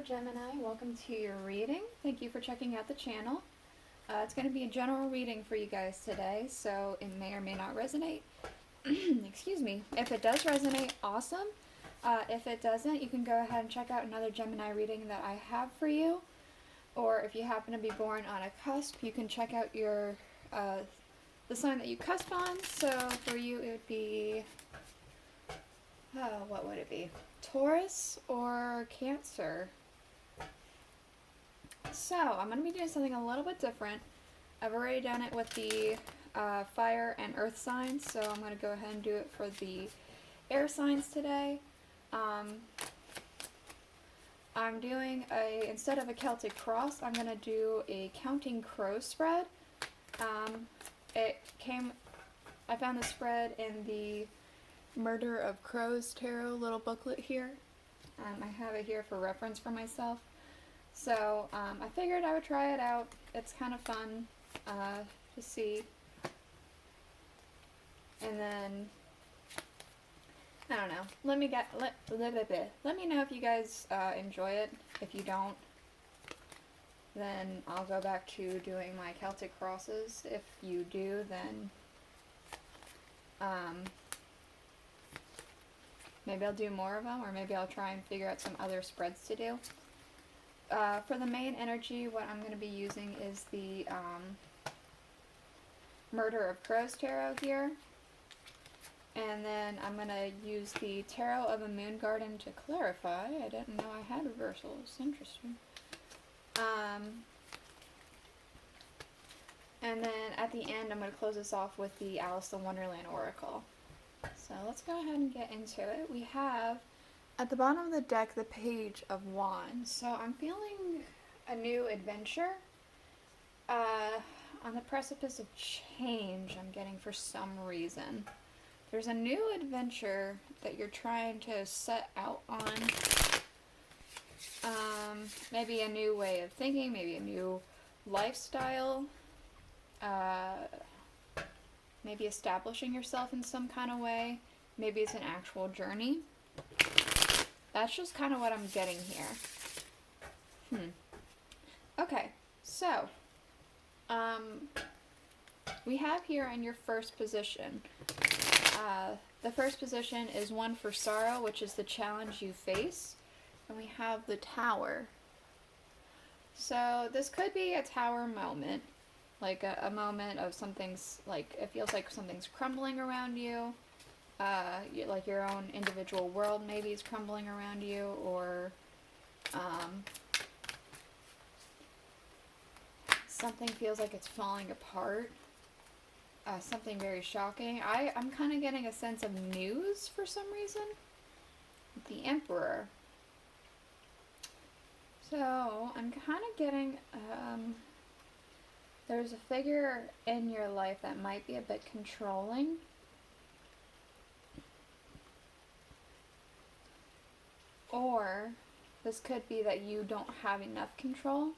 Gemini, welcome to your reading. Thank you for checking out the channel. It's going to be a general reading for you guys today, so it may or may not resonate. Excuse me. If it does resonate, awesome. If it doesn't, you can go ahead and check out another Gemini reading that I have for you. Or if you happen to be born on a cusp, you can check out your the sign that you cusp on. So for you, it would be, what would it be? Taurus or Cancer. So I'm going to be doing something a little bit different. I've already done it with the fire and earth signs, so I'm going to go ahead and do it for the air signs today. I'm doing instead of a Celtic cross, I'm going to do a counting crow spread. I found the spread in the Murder of Crows Tarot little booklet here. I have it here for reference for myself. So I figured I would try it out. It's kind of fun to see. And then, I don't know. Let me know if you guys enjoy it. If you don't, then I'll go back to doing my Celtic crosses. If you do, then maybe I'll do more of them, or maybe I'll try and figure out some other spreads to do. For the main energy, what I'm going to be using is the Murder of Crows Tarot here. And then I'm going to use the Tarot of a Moon Garden to clarify. I didn't know I had reversals. Interesting. And then at the end, I'm going to close this off with the Alice in Wonderland Oracle. So let's go ahead and get into it. We have at the bottom of the deck the Page of Wands. So I'm feeling a new adventure. On the precipice of change, I'm getting for some reason. There's a new adventure that you're trying to set out on. Maybe a new way of thinking, maybe a new lifestyle. Maybe establishing yourself in some kind of way. Maybe it's an actual journey. That's just kind of what I'm getting here. Okay, so we have here in your first position. The first position is one for sorrow, which is the challenge you face. And we have the Tower. So this could be a tower moment. Like a moment of something's, like, it feels like something's crumbling around you. Like your own individual world maybe is crumbling around you, or something feels like it's falling apart. Something very shocking. I'm kind of getting a sense of news for some reason. The Emperor. So I'm kind of getting there's a figure in your life that might be a bit controlling. Or this could be that you don't have enough control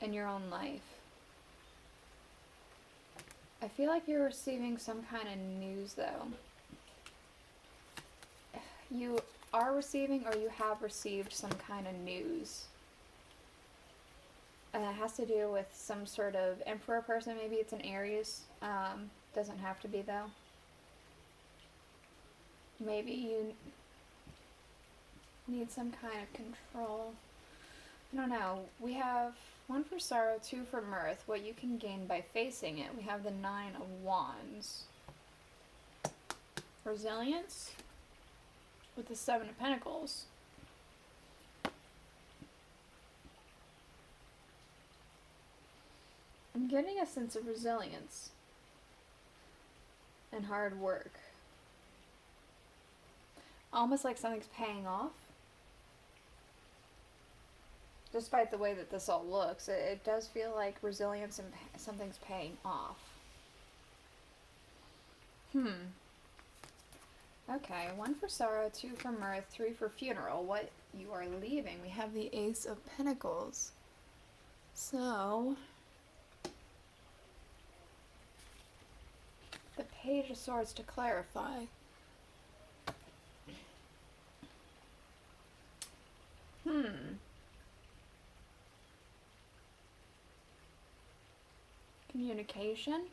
in your own life. I feel like you're receiving some kind of news, though. You are receiving, or you have received some kind of news. And it has to do with some sort of emperor person. Maybe it's an Aries. Doesn't have to be, though. Maybe you need some kind of control. I don't know. We have one for sorrow, two for mirth. What you can gain by facing it. We have the Nine of Wands. Resilience with the Seven of Pentacles. I'm getting a sense of resilience and hard work. Almost like something's paying off. Despite the way that this all looks, it does feel like resilience and something's paying off. Okay, one for sorrow, two for mirth, three for funeral. What you are leaving. We have the Ace of Pentacles. So the Page of Swords to clarify. Communication.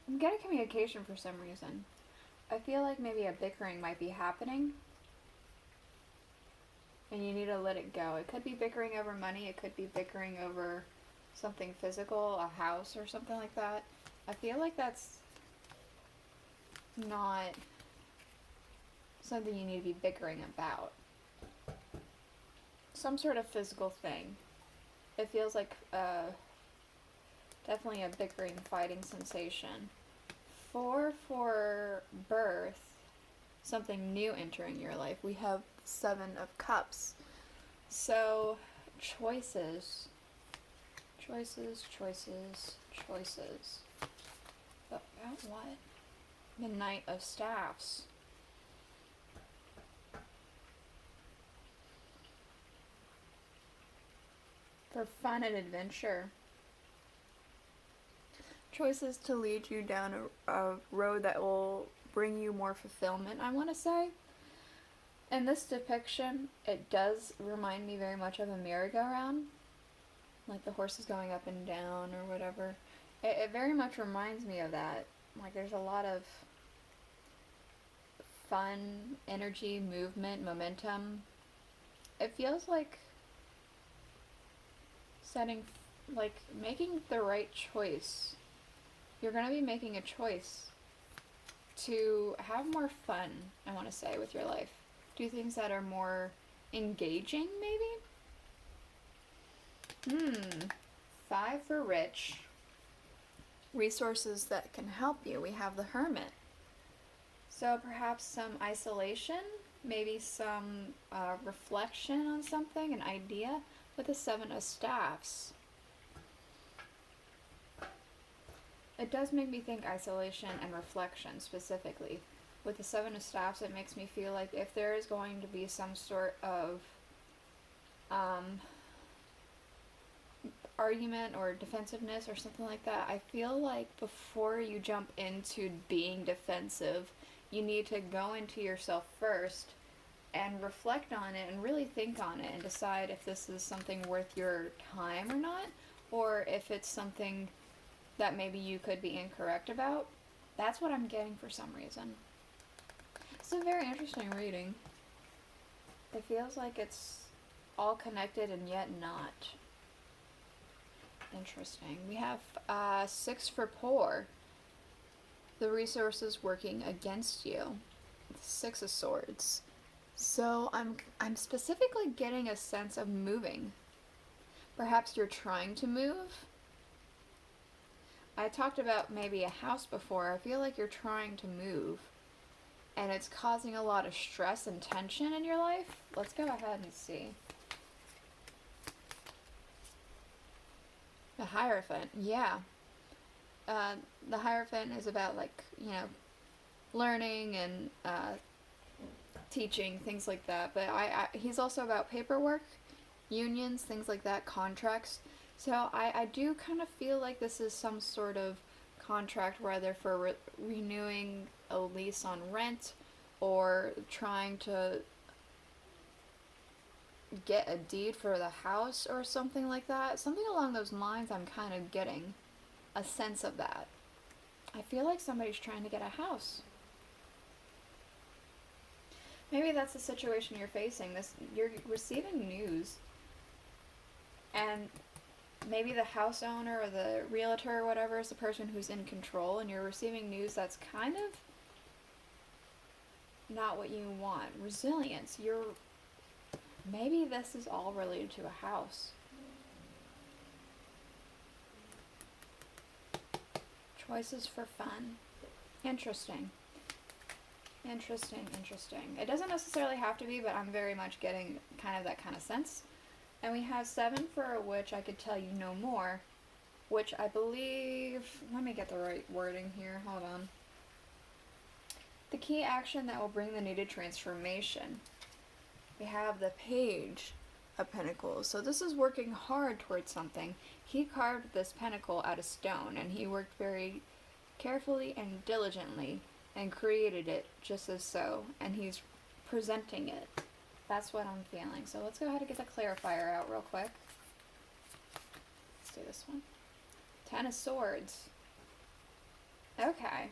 I'm getting communication for some reason. I feel like maybe a bickering might be happening and you need to let it go. It could be bickering over money, it could be bickering over something physical, a house or something like that. I feel like that's not something you need to be bickering about. Some sort of physical thing. It feels like definitely a bickering, fighting sensation. 4 for birth, something new entering your life. We have 7 of Cups. So, choices. Choices, choices, choices. But about what? The Knight of Staffs. For fun and adventure. Choices to lead you down a road that will bring you more fulfillment, I want to say. In this depiction, it does remind me very much of a merry-go-round. Like the horses going up and down or whatever. It very much reminds me of that. Like there's a lot of fun, energy, movement, momentum. It feels like making the right choice. You're going to be making a choice to have more fun, I want to say, with your life. Do things that are more engaging, maybe? 5 for rich. Resources that can help you. We have the Hermit. So perhaps some isolation, maybe some reflection on something, an idea, with the 7 of Staffs. It does make me think isolation and reflection specifically. With the 7 of Staffs, it makes me feel like if there is going to be some sort of argument or defensiveness or something like that, I feel like before you jump into being defensive, you need to go into yourself first and reflect on it and really think on it and decide if this is something worth your time or not, or if it's something that maybe you could be incorrect about. That's what I'm getting for some reason. It's a very interesting reading. It feels like it's all connected and yet not. Interesting. We have 6 for poor. The resources working against you. 6 of Swords. So I'm specifically getting a sense of moving. Perhaps you're trying to move. I talked about maybe a house before. I feel like you're trying to move. And it's causing a lot of stress and tension in your life. Let's go ahead and see. The Hierophant, yeah. The Hierophant is about learning and teaching, things like that. But he's also about paperwork, unions, things like that, contracts. So I do kind of feel like this is some sort of contract, whether for renewing a lease on rent or trying to get a deed for the house or something like that. Something along those lines. I'm kind of getting a sense of that. I feel like somebody's trying to get a house. Maybe that's the situation you're facing. You're receiving news, and maybe the house owner or the realtor or whatever is the person who's in control, and you're receiving news that's kind of not what you want. Resilience. Maybe this is all related to a house. Choices for fun. Interesting. Interesting. It doesn't necessarily have to be, but I'm very much getting that kind of sense. And we have 7 for a witch. I could tell you no more. Which I believe... Let me get the right wording here. Hold on. The key action that will bring the needed transformation. We have the Page of Pentacles. So this is working hard towards something. He carved this pentacle out of stone, and he worked very carefully and diligently and created it just as so, and he's presenting it. That's what I'm feeling. So let's go ahead and get the clarifier out real quick. Let's do this one. Ten of Swords. Okay.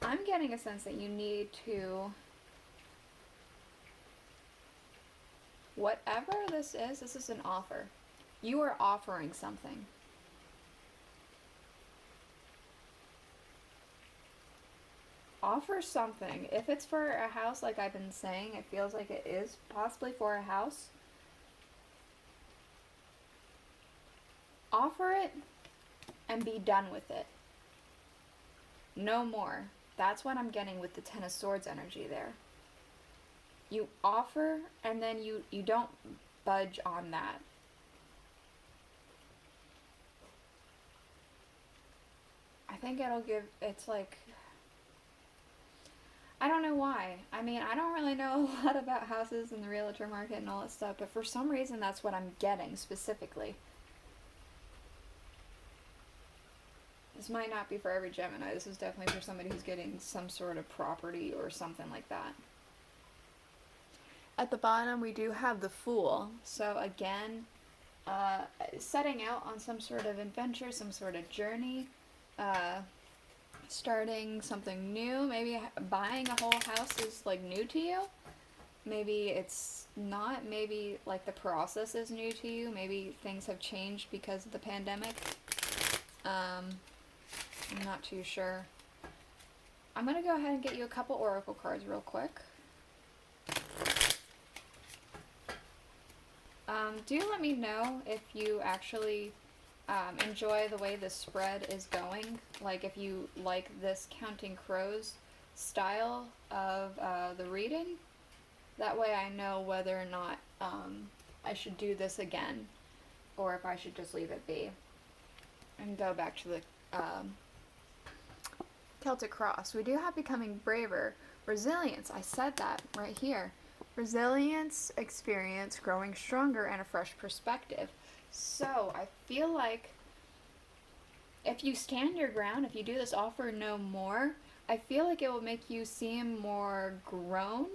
I'm getting a sense that you need to, whatever this is an offer. You are offering something. Offer something. If it's for a house, like I've been saying, it feels like it is possibly for a house. Offer it and be done with it. No more. That's what I'm getting with the Ten of Swords energy there. You offer and then you don't budge on that. I think it'll give, it's like, I don't know why. I mean, I don't really know a lot about houses and the realtor market and all that stuff, but for some reason that's what I'm getting specifically. This might not be for every Gemini. This is definitely for somebody who's getting some sort of property or something like that. At the bottom, we do have the Fool. So again, setting out on some sort of adventure, some sort of journey, starting something new. Maybe buying a whole house is like new to you. Maybe it's not. Maybe like the process is new to you. Maybe things have changed because of the pandemic. I'm not too sure. I'm going to go ahead and get you a couple oracle cards real quick. Do let me know if you actually enjoy the way this spread is going. Like if you like this Counting Crows style of the reading. That way I know whether or not I should do this again. Or if I should just leave it be. And go back to the Celtic Cross. We do have Becoming Braver. Resilience. I said that right here. Resilience, experience, growing stronger, and a fresh perspective. So I feel like if you stand your ground, if you do this offer no more, I feel like it will make you seem more grown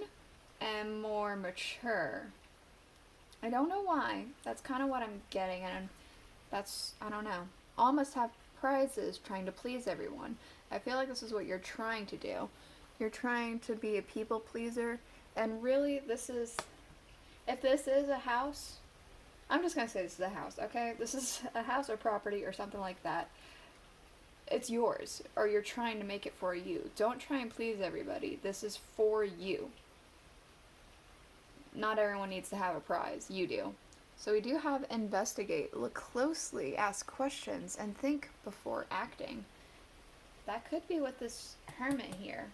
and more mature. I don't know why. That's kind of what I'm getting, and that's, I don't know. All must have prizes, trying to please everyone. I feel like this is what you're trying to do. You're trying to be a people pleaser, and really this is, if this is a house, I'm just going to say this is a house, okay? This is a house or property or something like that. It's yours, or you're trying to make it for you. Don't try and please everybody. This is for you. Not everyone needs to have a prize. You do. So we do have investigate, look closely, ask questions, and think before acting. That could be with this hermit here.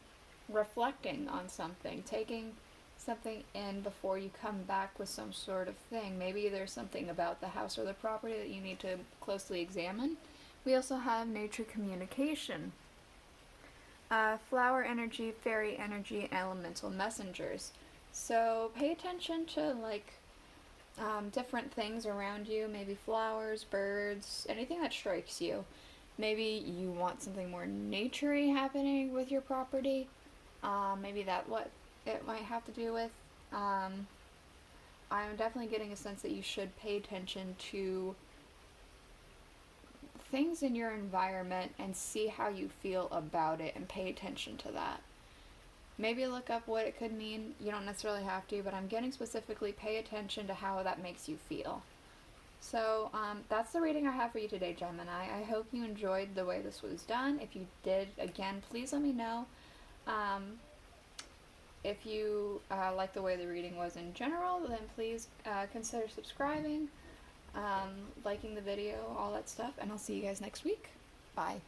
Reflecting on something, taking something in before you come back with some sort of thing. Maybe there's something about the house or the property that you need to closely examine. We also have nature communication. Flower energy, fairy energy, and elemental messengers. So pay attention to like different things around you, maybe flowers, birds, anything that strikes you. Maybe you want something more nature-y happening with your property. Maybe that's what it might have to do with. I'm definitely getting a sense that you should pay attention to things in your environment and see how you feel about it and pay attention to that. Maybe look up what it could mean. You don't necessarily have to, but I'm getting specifically pay attention to how that makes you feel. So that's the reading I have for you today, Gemini. I hope you enjoyed the way this was done. If you did, again, please let me know. If you like the way the reading was in general, then please consider subscribing, liking the video, all that stuff, and I'll see you guys next week. Bye.